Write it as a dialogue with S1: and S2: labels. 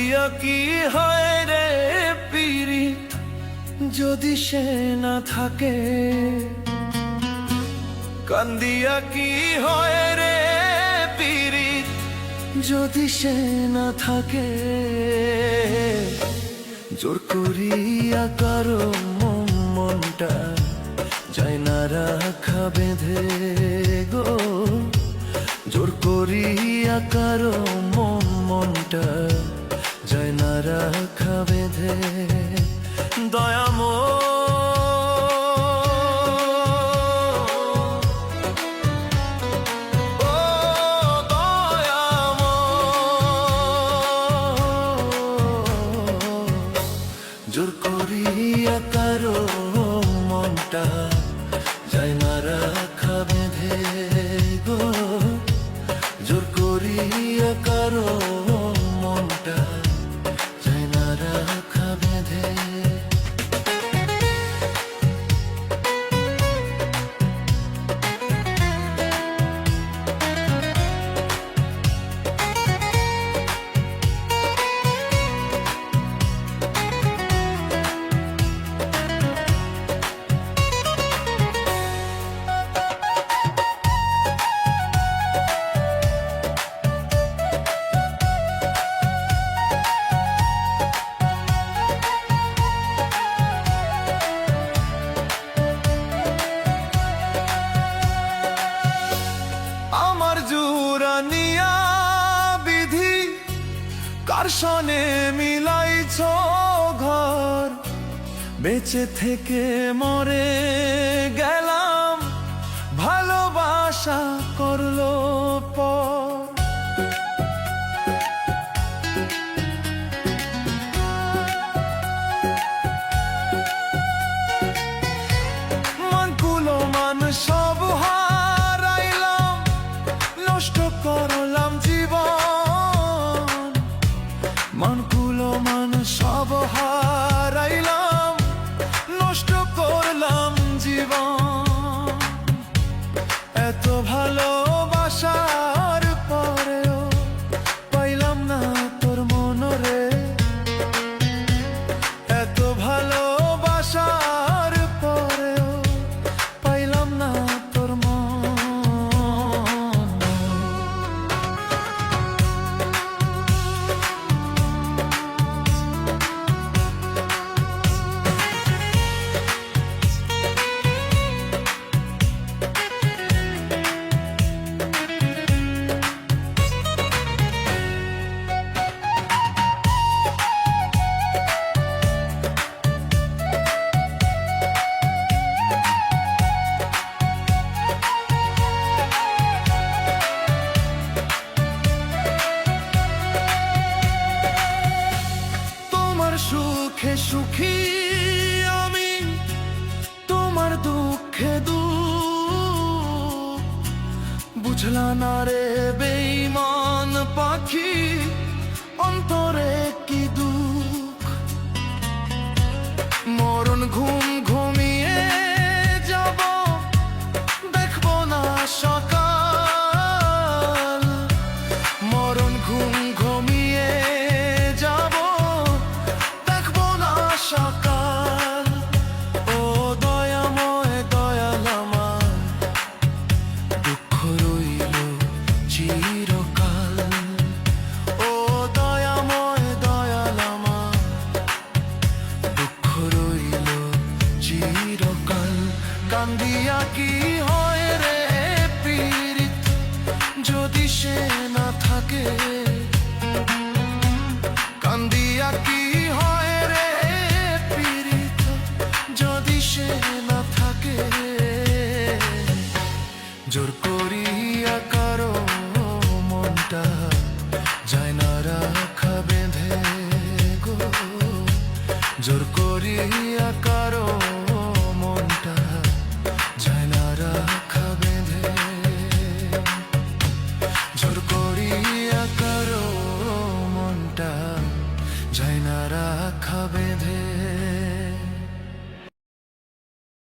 S1: কান্দিয়া কি হয় রে পীড়িত যদি সে না থাকে, কান্দিয়া কি হয় রে পীড়িত যদি সে না থাকে। জোর করিয়া কারো মনটা যায় না রাখা বেঁধে গো, জোর করিয়া কারো মনটা যায় না রাখা বেঁধে। দয়াময় জোর করিয়া কারো মনটা যায় না রাখা বেঁধে গো, জোর করিয়া কারো মনটা যায় না রাখা বেঁধে। জুরানিয়া বিধি কার সনে মিলাইছ ঘর, বেঁচে থেকে মরে গেলাম ভালোবাসা করলো পর। মানকুলো মান সব করলাম জীবন, মানকুলো মান সব হারাইলাম, নষ্ট করলাম জীবন। এত ভালোবাসার পরেও পাইলাম না তোর মনরে, এত ভালোবাসার পরেও পাইলাম না তোর মন। সুখে সুখী আমি, তোমার দুঃখে দুঃখ বুঝলা না রে বেঈমান পাখি, অন্তরে কি দুঃখ। মরণ ঘুম ঘুমিয়ে যাব, দেখবো না সকাল। মরণ ঘুম ঘুমিয়ে যাব, সকাল। ও দয়াময় দয়াল আমার, দুঃখ রইল চিরকাল। ও দয়াময় দয়াল আমার, দুঃখ রইল চিরকাল। কান্দিয়া কি হয় রে পীড়িত যদি সে না থাকে, কান্দিয়া কি হয় রে যদি সে না থাকে। জোর করিয়া কারো মনটা যায় না রাখা বেঁধে গো, জোর করিয়া কারো মনটা যায় না রাখা বেঁধে। জোর করিয়া কারো মনটা যায় না রাখা বেঁধে।